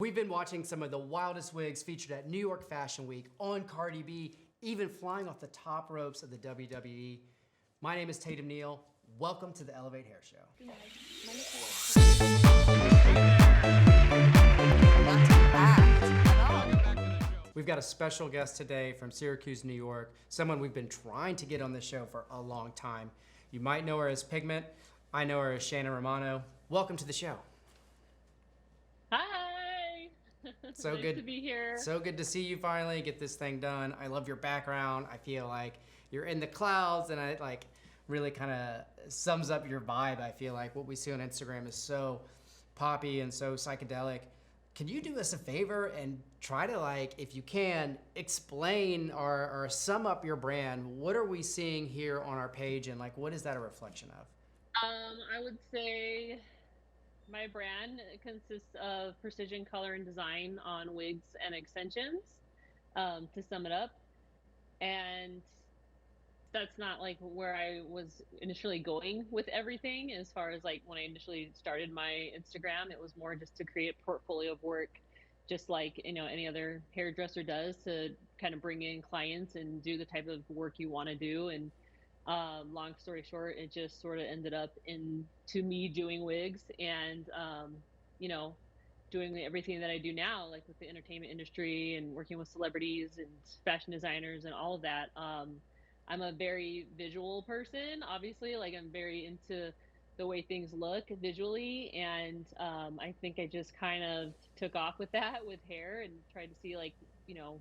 We've been watching some of the wildest wigs featured at New York Fashion Week, on Cardi B, even flying off the top ropes of the WWE. My name is Tatum Neal. Welcome to the Elevate Hair Show. We've got a special guest today from Syracuse, New York, someone we've been trying to get on the show for a long time. You might know her as Pigment. I know her as Shannon Romano. Welcome to the show. Hi. So Nice good to be here. So good to see you finally get this thing done. I love your background. I feel like you're in the clouds, and it like really kind of sums up your vibe. I feel like what we see on Instagram is so poppy and so psychedelic. Can you do us a favor and try to, like, if you can, explain or sum up your brand? What are we seeing here on our page, and like what is that a reflection of? I would say my brand consists of precision color and design on wigs and extensions, to sum it up. And that's not like where I was initially going with everything. As far as like when I initially started my Instagram, it was more just to create a portfolio of work, just like any other hairdresser does, to kind of bring in clients and do the type of work you want to do. And long story short, it just sort of ended up into me doing wigs and you know doing everything that I do now, like with the entertainment industry and working with celebrities and fashion designers and all of that. I'm a very visual person, obviously. Like, I'm very into the way things look visually, and I think I just kind of took off with that with hair and tried to see, like, you know,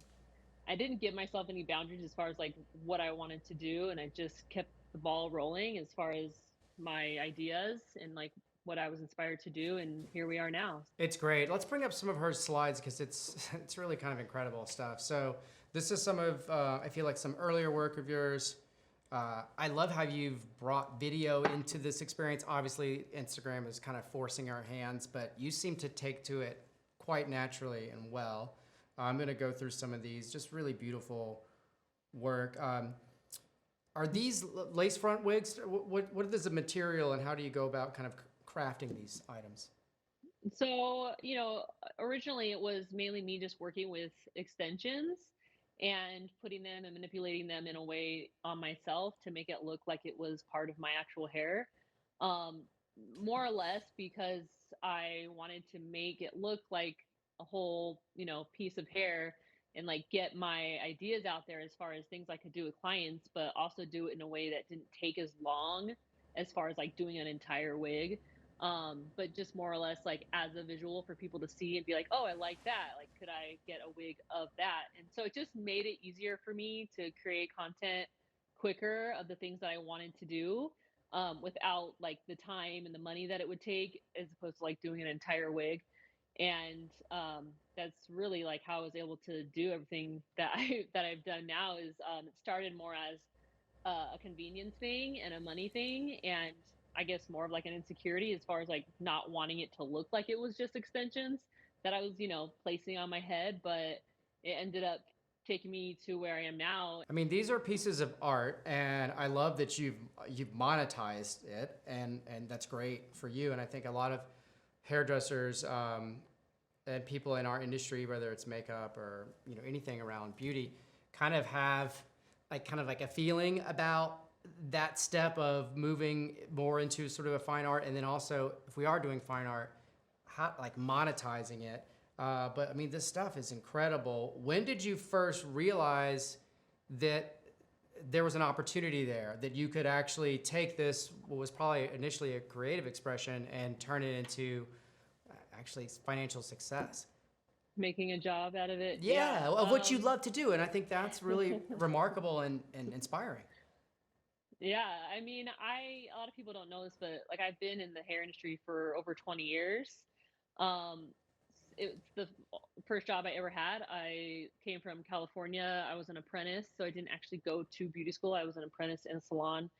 I didn't give myself any boundaries as far as like what I wanted to do, and I just kept the ball rolling as far as my ideas and like what I was inspired to do, and here we are now. It's great. Let's bring up some of her slides because it's it's really kind of incredible stuff. So this is some of I feel like some earlier work of yours. I love how you've brought video into this experience. Obviously, Instagram is kind of forcing our hands, but you seem to take to it quite naturally and well. I'm going to go through some of these, just really beautiful work. Are these lace front wigs? What is the material, and how do you go about kind of crafting these items? So, originally it was mainly me just working with extensions and putting them and manipulating them in a way on myself to make it look like it was part of my actual hair. Um, More or less because I wanted to make it look like a whole, piece of hair, and like get my ideas out there as far as things I could do with clients, but also do it in a way that didn't take as long as far as like doing an entire wig, but just more or less like as a visual for people to see and be like, oh, I like that, like could I get a wig of that? And so it just made it easier for me to create content quicker of the things that I wanted to do, without like the time and the money that it would take, as opposed to like doing an entire wig. And that's really like how I was able to do everything that I've done now. Is it started more as a convenience thing and a money thing, and I guess more of like an insecurity as far as like not wanting it to look like it was just extensions that I was, placing on my head, but it ended up taking me to where I am now. I mean, these are pieces of art, and I love that you've monetized it, and that's great for you. And I think a lot of hairdressers and people in our industry, whether it's makeup or anything around beauty, kind of have like a feeling about that step of moving more into sort of a fine art, and then also if we are doing fine art, how, like monetizing it. But I mean, this stuff is incredible. When did you first realize that there was an opportunity there, that you could actually take this, what was probably initially a creative expression, and turn it into actually financial success? Making a job out of it, yeah. Yeah, of what you love to do. And I think that's really remarkable and inspiring. Yeah, I mean, a lot of people don't know this, but like I've been in the hair industry for over 20 years. Um, it's the first job I ever had. I came from California. I was an apprentice, so I didn't actually go to beauty school. I was an apprentice in a salon,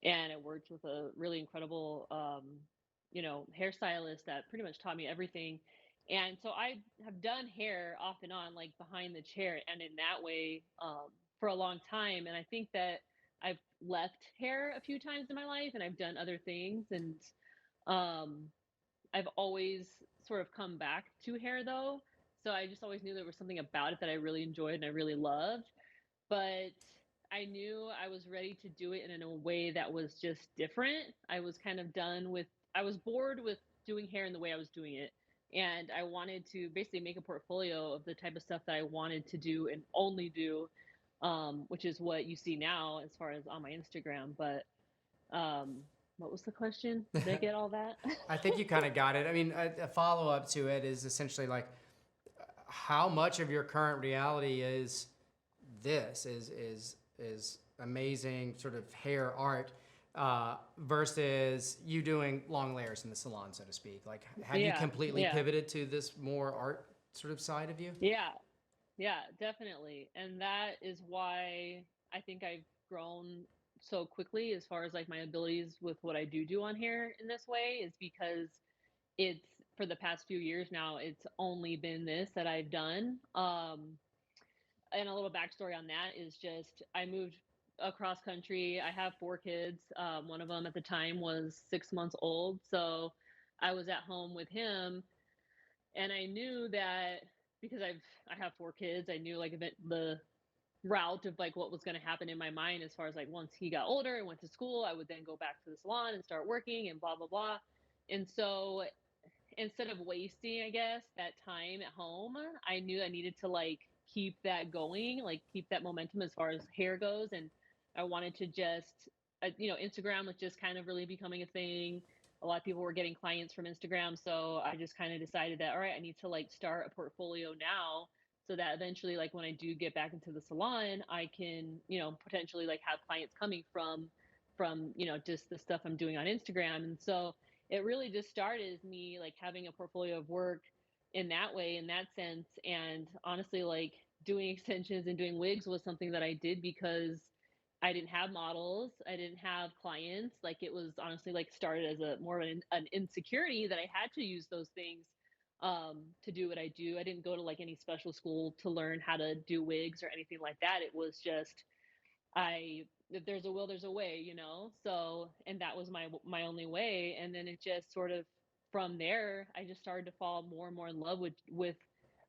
and I worked with a really incredible, hairstylist that pretty much taught me everything. And so I have done hair off and on, like behind the chair, and in that way, for a long time. And I think that I've left hair a few times in my life, and I've done other things, and um, I've always sort of come back to hair though. So I just always knew there was something about it that I really enjoyed and I really loved. But I knew I was ready to do it in a way that was just different. I was kind of done with, I was bored with doing hair in the way I was doing it. And I wanted to basically make a portfolio of the type of stuff that I wanted to do and only do, which is what you see now as far as on my Instagram. But um, what was the question? Did I get all that? I think you kind of got it. I mean, a follow up to it is essentially like how much of your current reality is this is amazing sort of hair art versus you doing long layers in the salon, so to speak. Like, have you Yeah, completely yeah, pivoted to this more art sort of side of you? yeah. Yeah, definitely. And that is why I think I've grown so quickly as far as like my abilities with what I do on hair in this way is because it's for the past few years now, it's only been this that I've done. And a little backstory on that is just I moved across country. I have 4 kids. One of them at the time was 6 months old. So I was at home with him and I knew that because I have 4 kids, I knew like the route of like what was going to happen in my mind as far as like once he got older and went to school, I would then go back to the salon and start working and blah blah blah. And so instead of wasting, I guess, that time at home, I knew I needed to like keep that going, like keep that momentum as far as hair goes. And I wanted to just, Instagram was just kind of really becoming a thing. A lot of people were getting clients from Instagram. So I just kind of decided that, all right, I need to like start a portfolio now so that eventually, like when I do get back into the salon, I can, potentially like have clients coming from, just the stuff I'm doing on Instagram. And so it really just started as me like having a portfolio of work in that way, in that sense. And honestly, like doing extensions and doing wigs was something that I did because I didn't have models, I didn't have clients. Like it was honestly like started as a more of an insecurity that I had to use those things to do what I do. I didn't go to like any special school to learn how to do wigs or anything like that. It was just I if there's a will, there's a way, So, and that was my only way. And then it just sort of from there, I just started to fall more and more in love with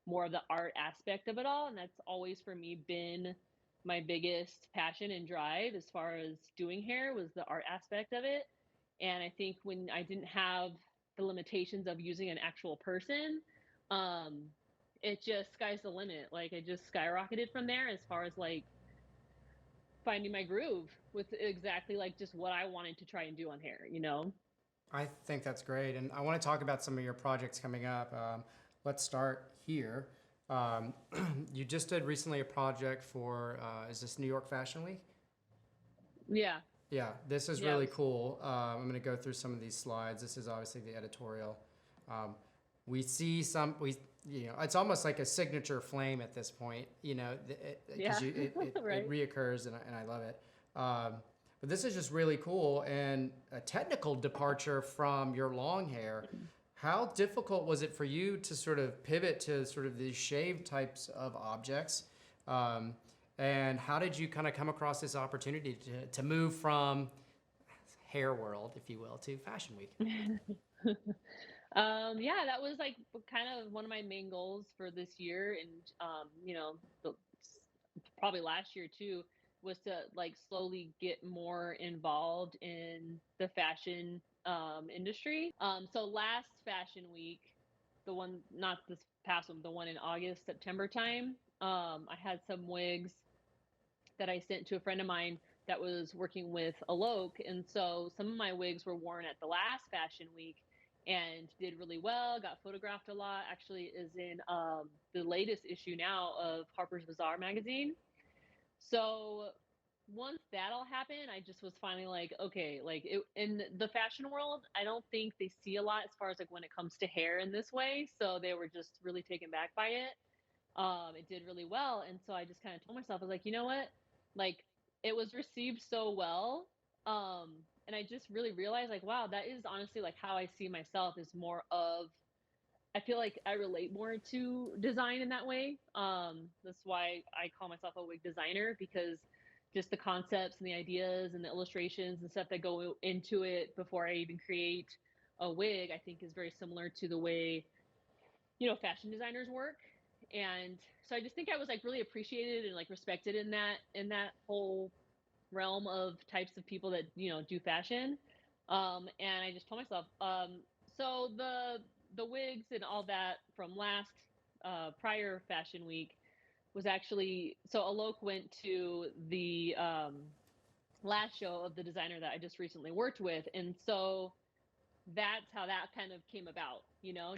more of the art aspect of it all. And that's always for me been my biggest passion and drive as far as doing hair was the art aspect of it. And I think when I didn't have the limitations of using an actual person, um, it just sky's the limit. Like I just skyrocketed from there as far as like finding my groove with exactly like just what I wanted to try and do on hair. I think that's great, and I want to talk about some of your projects coming up. Let's start here. Um, you just did recently a project for is this New York Fashion Week? Yeah. Yeah, this is Yeah, it really was cool. I'm going to go through some of these slides. This is obviously the editorial. Um, we see it's almost like a signature flame at this point, yeah. because it Right. reoccurs and I love it. But this is just really cool and a technical departure from your long hair. How difficult was it for you to sort of pivot to sort of these shaved types of objects? Um, and how did you kind of come across this opportunity to move from hair world, if you will, to Fashion Week? Yeah, that was like kind of one of my main goals for this year and probably last year too was to like slowly get more involved in the fashion industry. So last fashion week, the one not this past one, the one in August, September time, I had some wigs that I sent to a friend of mine that was working with Alok. And so some of my wigs were worn at the last fashion week and did really well, got photographed a lot. Actually is in the latest issue now of Harper's Bazaar magazine. So once that all happened, I just was finally like, okay, like in the fashion world, I don't think they see a lot as far as like when it comes to hair in this way. So they were just really taken back by it. It did really well. And so I just kind of told myself, I was like, you know what? Like it was received so well. Um, and I just really realized like, wow, that is honestly like how I see myself is more of I feel like I relate more to design in that way. That's why I call myself a wig designer because just the concepts and the ideas and the illustrations and stuff that go into it before I even create. a wig, I think, is very similar to the way, fashion designers work. And so I just think I was like really appreciated and like respected in that whole realm of types of people that, do fashion. And I just told myself, so the wigs and all that from last prior fashion week was actually, so Alok went to the last show of the designer that I just recently worked with. And so that's how that kind of came about,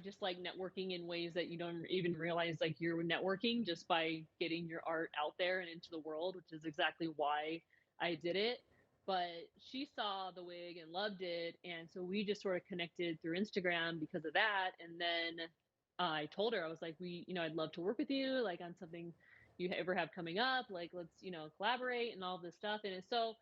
just like networking in ways that you don't even realize like you're networking just by getting your art out there and into the world, which is exactly why I did it. But she saw the wig and loved it. And so we just sort of connected through Instagram because of that. And then I told her, I was like, I'd love to work with you, like on something you ever have coming up, like let's, collaborate and all this stuff. And so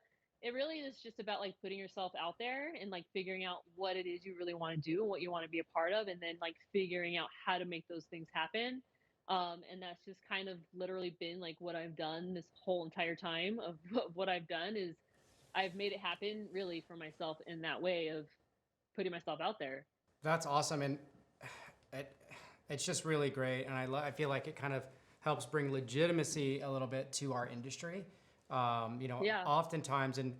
it really is just about like putting yourself out there and like figuring out what it is you really want to do and what you want to be a part of, and then like figuring out how to make those things happen. And that's just kind of literally been like what I've done this whole entire time of what I've done is I've made it happen really for myself in that way of putting myself out there. That's awesome, and it, it's just really great. And I feel like it kind of helps bring legitimacy a little bit to our industry. Yeah. Oftentimes in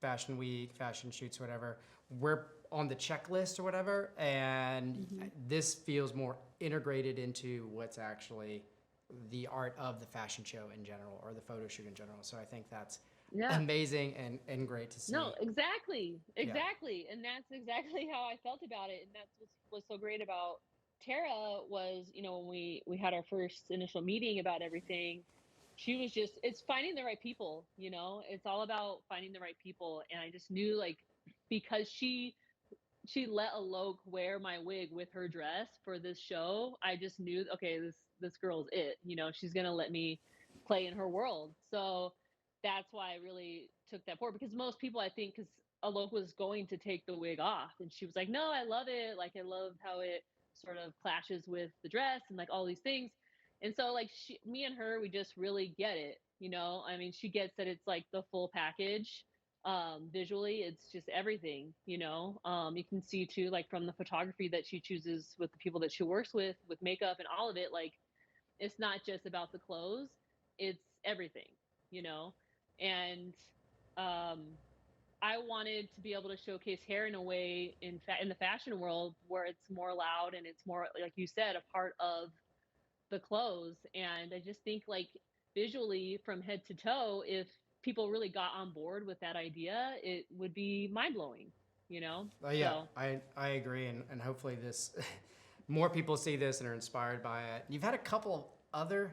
fashion week, fashion shoots, whatever, we're on the checklist or whatever, and Hmm. this feels more integrated into what's actually the art of the fashion show in general or the photo shoot in general. So I think that's Yeah. amazing and great to No, see. exactly, Yeah. exactly, and that's exactly how I felt about it, and that's what was so great about Tara was, when we had our first initial meeting about everything, she was just it's finding the right people, it's all about finding the right people, and I just knew like because she let Alok wear my wig with her dress for this show, I just knew, okay, this girl's it. She's gonna let me play in her world. So that's why I really took that forward because most people, I think, because Alok was going to take the wig off, and she was like, "No, I love it. Like, I love how it sort of clashes with the dress and like all these things." And so, like, me and her, we just really get it. I mean, she gets that it's like the full package. Visually, it's just everything. You can see too, like from the photography that she chooses with the people that she works with makeup and all of it, like it's not just about the clothes, it's everything, you know and um I wanted to be able to showcase hair in a way in the fashion world where it's more loud and it's more, like you said, a part of the clothes. And I just think like visually from head to toe, if people really got on board with that idea, it would be mind blowing. Yeah, So I agree, and hopefully this more people see this and are inspired by it. You've had a couple other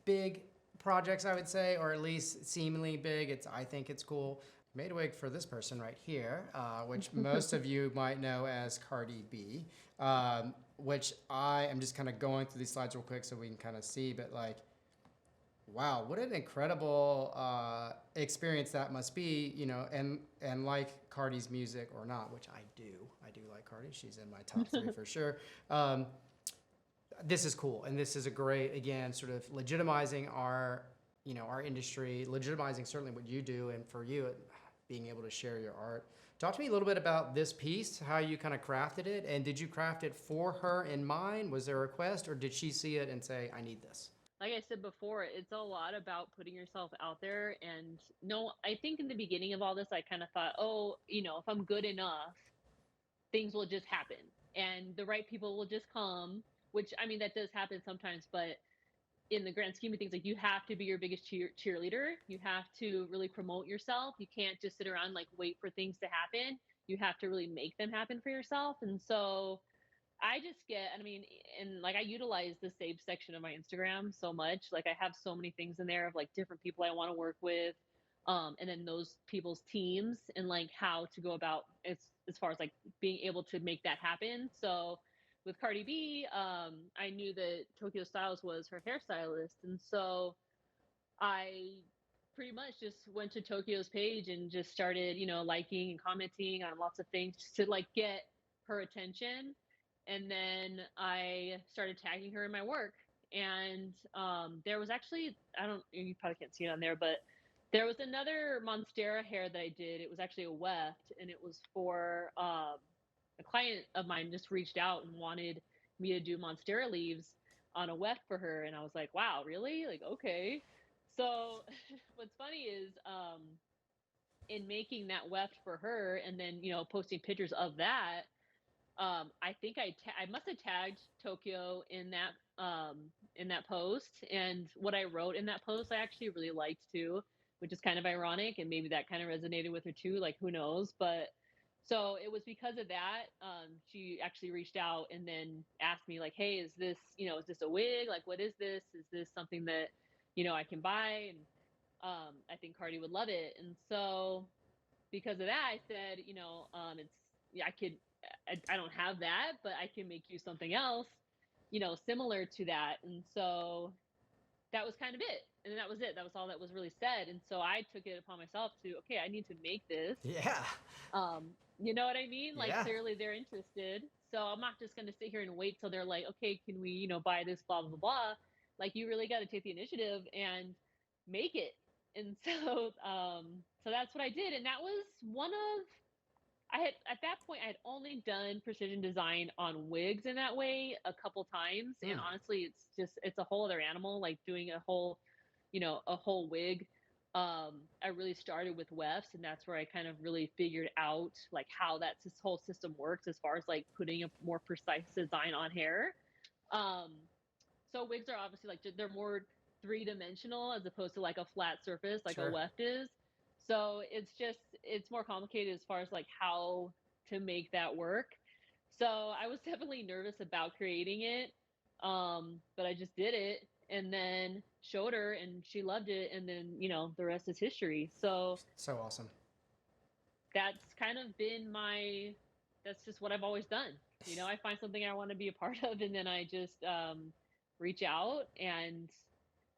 big projects, I would say, or at least seemingly big. I think it's cool. Made a wig for this person right here, which most of you might know as Cardi B. Which I am just kind of going through these slides real quick so we can kind of see, but like wow, what an incredible experience that must be, and like Cardi's music or not, which I do like Cardi. She's in my top three for sure. Um, this is cool, and this is a great, again, sort of legitimizing our industry, legitimizing certainly what you do, and for you, being able to share your art. Talk to me a little bit about this piece, how you kind of crafted it, and did you craft it for her in mind? Was there a request, or did she see it and say, "I need this"? like I said before, it's a lot about putting yourself out there. And no, I think in the beginning of all this, I kind of thought, oh, if I'm good enough, things will just happen and the right people will just come, which I mean, that does happen sometimes, but in the grand scheme of things, like you have to be your biggest cheerleader. You have to really promote yourself. You can't just sit around like wait for things to happen. You have to really make them happen for yourself. And so I just get, I mean, and like I utilize the save section of my Instagram so much. Like I have so many things in there of like different people I want to work with, and then those people's teams and like how to go about as far as like being able to make that happen. So with Cardi B, I knew that Tokyo Styles was her hairstylist, and so I pretty much just went to Tokyo's page and just started, liking and commenting on lots of things just to like get her attention. And then I started tagging her in my work. And there was actually, I don't, you probably can't see it on there, but there was another Monstera hair that I did. It was actually a weft, and it was for a client of mine just reached out and wanted me to do monstera leaves on a weft for her, and I was like, wow, really? Like, okay. So what's funny is in making that weft for her and then posting pictures of that, I think I must have tagged Tokyo in that post, and what I wrote in that post I actually really liked too, which is kind of ironic, and maybe that kind of resonated with her too. Like, who knows? But so it was because of that. She actually reached out and then asked me like, "Hey, is this a wig? Like, what is this? Is this something that I can buy?" And I think Cardi would love it, and so because of that, I said, it's yeah, I don't have that, but I can make you something else, similar to that. And so that was kind of it. And that was it. That was all that was really said. And so I took it upon myself to, okay, I need to make this. Yeah. You know what I mean? Like, Yeah. clearly they're interested. So I'm not just going to sit here and wait till they're like, okay, can we, buy this, blah, blah, blah. Like, you really got to take the initiative and make it. And so that's what I did. And that was one of, I had at that point I had only done precision design on wigs in that way a couple times, and Mm. honestly, it's a whole other animal. Like doing a whole wig. I really started with wefts, and that's where I kind of really figured out like how this whole system works as far as like putting a more precise design on hair. Um, so wigs are obviously like they're more three-dimensional as opposed to like a flat surface like a Sure. weft is. So it's more complicated as far as like how to make that work. So I was definitely nervous about creating it, but I just did it and then showed her and she loved it, and then the rest is history. So So awesome. that's kind of been that's just what I've always done. I find something I want to be a part of, and then I just reach out and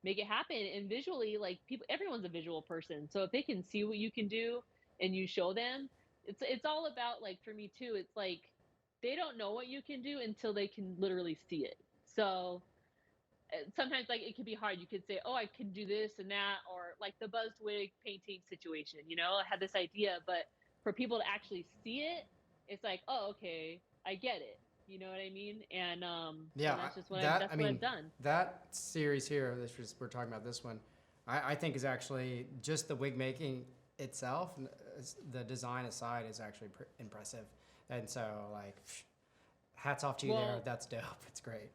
make it happen. And visually, like, people, everyone's a visual person, so if they can see what you can do and you show them, it's all about, like, for me too, it's like they don't know what you can do until they can literally see it. So sometimes, like, it can be hard. You could say, oh, I can do this and that, or like the buzzed wig painting situation, I had this idea, but for people to actually see it, it's like, oh, okay, I get it. You know what I mean? Yeah, And that's just I that's what mean, I've done. that series here, we're talking about this one, I think is actually just the wig making itself, the design aside, is actually impressive. And so, like, hats off to you there. Well, That's dope. It's great.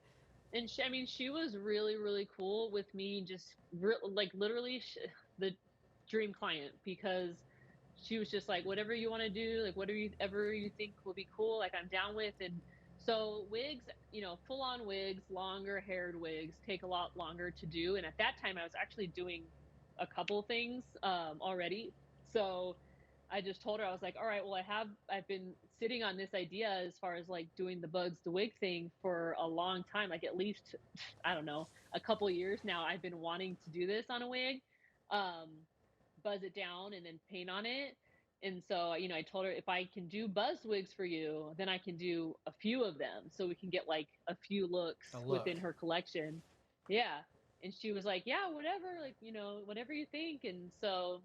and I mean, she was really, really cool with me, just like literally the dream client, because she was just like, whatever you want to do, like whatever you think will be cool, like I'm down with. And so wigs, full on wigs, longer haired wigs take a lot longer to do. And at that time, I was actually doing a couple things already. So I just told her, I was like, all right, well, I've been sitting on this idea as far as like doing the bugs, the wig thing for a long time, like at least, I don't know, a couple years now. I've been wanting to do this on a wig, um, buzz it down and then paint on it. And so, I told her, if I can do buzz wigs for you, then I can do a few of them so we can get like a few looks A look. within her collection. Yeah. And she was like, yeah, whatever, like, whatever you think. And so,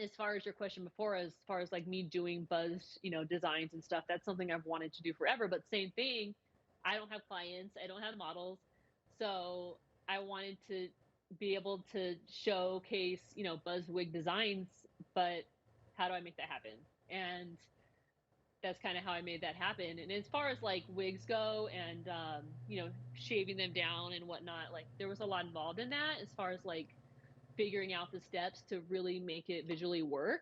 as far as your question before, as far as like me doing buzz, designs and stuff, that's something I've wanted to do forever. But same thing, I don't have clients, I don't have models, so I wanted to be able to showcase, buzz wig designs. But how do I make that happen? And that's kind of how I made that happen. And as far as like wigs go, and shaving them down and whatnot, like there was a lot involved in that as far as like figuring out the steps to really make it visually work.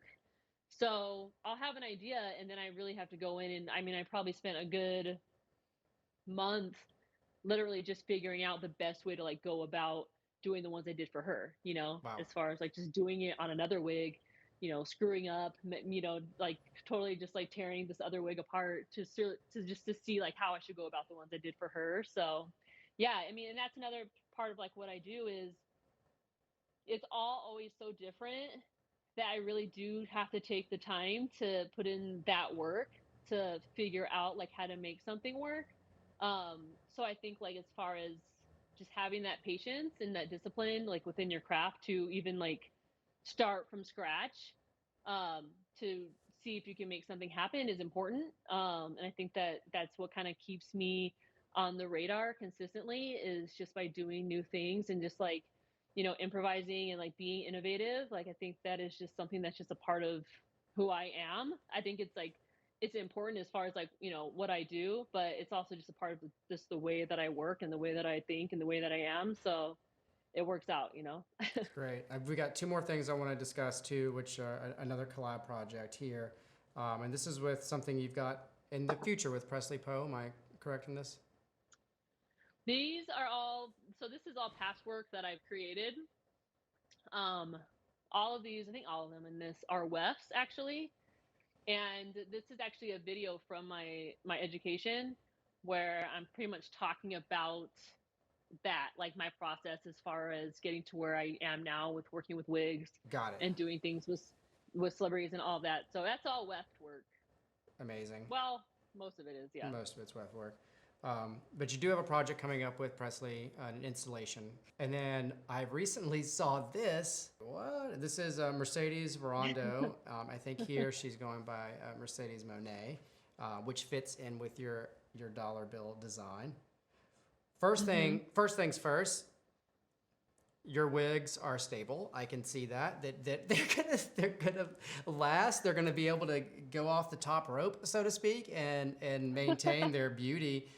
So I'll have an idea, and then I really have to go in, and I mean, I probably spent a good month literally just figuring out the best way to like go about doing the ones I did for her, Wow. as far as like just doing it on another wig, screwing up, like totally just like tearing this other wig apart to see like how I should go about the ones I did for her. So yeah, I mean, and that's another part of like what I do is it's all always so different that I really do have to take the time to put in that work to figure out like how to make something work. So I think like as far as just having that patience and that discipline like within your craft to even like start from scratch, um, to see if you can make something happen is important. And I think that that's what kind of keeps me on the radar consistently, is just by doing new things and just like, improvising and like being innovative. Like I think that is just something that's just a part of who I am. I think it's like it's important as far as like, what I do, but it's also just a part of just the way that I work and the way that I think and the way that I am. So it works out. It's great. We got two more things I want to discuss too, which are another collab project here. And this is with something you've got in the future with Presley Poe. Am I correct in this? These are all, so this is all past work that I've created. Um, all of these, I think all of them in this are wefts actually. And this is actually a video from my education where I'm pretty much talking about that, like my process as far as getting to where I am now with working with wigs Got it. and doing things with celebrities and all that. So that's all weft work. Amazing. Well, most of it is, yeah. Most of it's weft work. But you do have a project coming up with Presley, an installation. And then I recently saw this. What? This is Mercedes Verondo. I think here she's going by Mercedes Monet, which fits in with your dollar bill design. First things first. Your wigs are stable. I can see that they're gonna last. They're gonna be able to go off the top rope, so to speak, and maintain their beauty.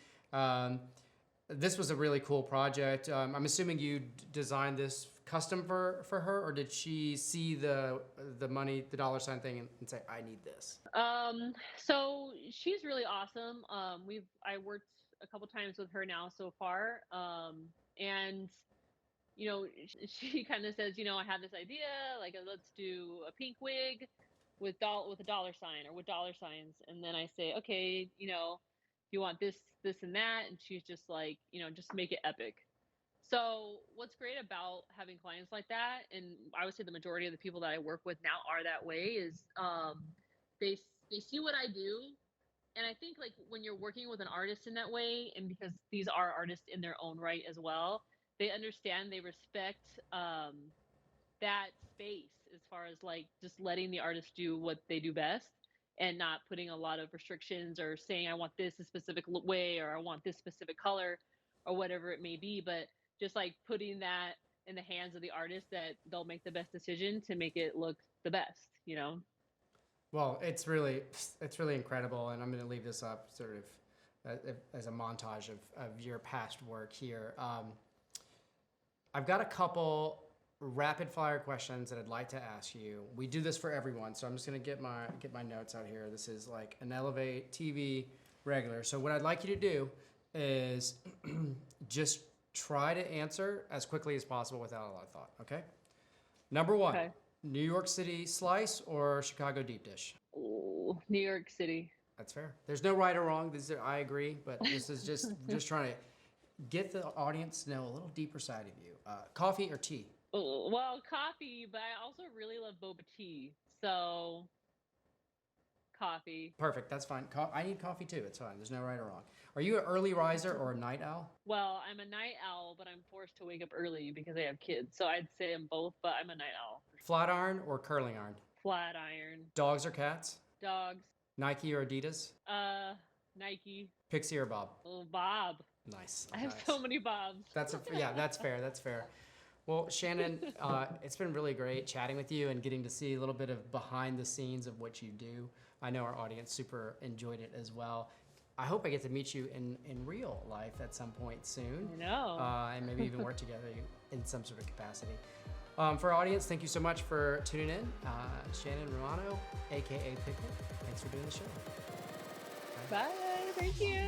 This was a really cool project. I'm assuming you designed this custom for her, or did she see the money, the dollar sign thing, and say, "I need this"? So she's really awesome. I worked a couple times with her now so far, and she kind of says, I have this idea, like let's do a pink wig with a dollar sign or with dollar signs, and then I say, okay, you want this, this, and that, and she's just like, just make it epic. So what's great about having clients like that, and I would say the majority of the people that I work with now are that way, is they see what I do. And I think like when you're working with an artist in that way, and because these are artists in their own right as well, they understand, they respect that space as far as like just letting the artist do what they do best and not putting a lot of restrictions or saying I want this a specific way or I want this specific color or whatever it may be, but just like putting that in the hands of the artist that they'll make the best decision to make it look the best. Well, it's really incredible, and I'm going to leave this up sort of as a montage of your past work here. I've got a couple rapid fire questions that I'd like to ask you. We do this for everyone, so I'm just going to get my notes out here. This is like an Elevate TV regular. So what I'd like you to do is just try to answer as quickly as possible without a lot of thought. Okay. Number one. Okay. New York City slice or Chicago deep dish? Oh, New York City. That's fair. There's no right or wrong. I agree, but this is just trying to get the audience to know a little deeper side of you. Coffee or tea? Oh, well, coffee, but I also really love boba tea. So, coffee. Perfect. That's fine. I need coffee too. It's fine. There's no right or wrong. Are you an early riser or a night owl? Well, I'm a night owl, but I'm forced to wake up early because I have kids. So I'd say I'm both, but I'm a night owl. Flat iron or curling iron? Flat iron. Dogs or cats? Dogs. Nike or Adidas? Nike. Pixie or Bob? Oh, Bob. Nice. I have so many Bobs. That's fair. That's fair. Well, Shannon, it's been really great chatting with you and getting to see a little bit of behind the scenes of what you do. I know our audience super enjoyed it as well. I hope I get to meet you in real life at some point soon. I know. And maybe even work together in some sort of capacity. For our audience, thank you so much for tuning in. Shannon Romano, aka Pigment. Thanks for doing the show. Bye. Thank you.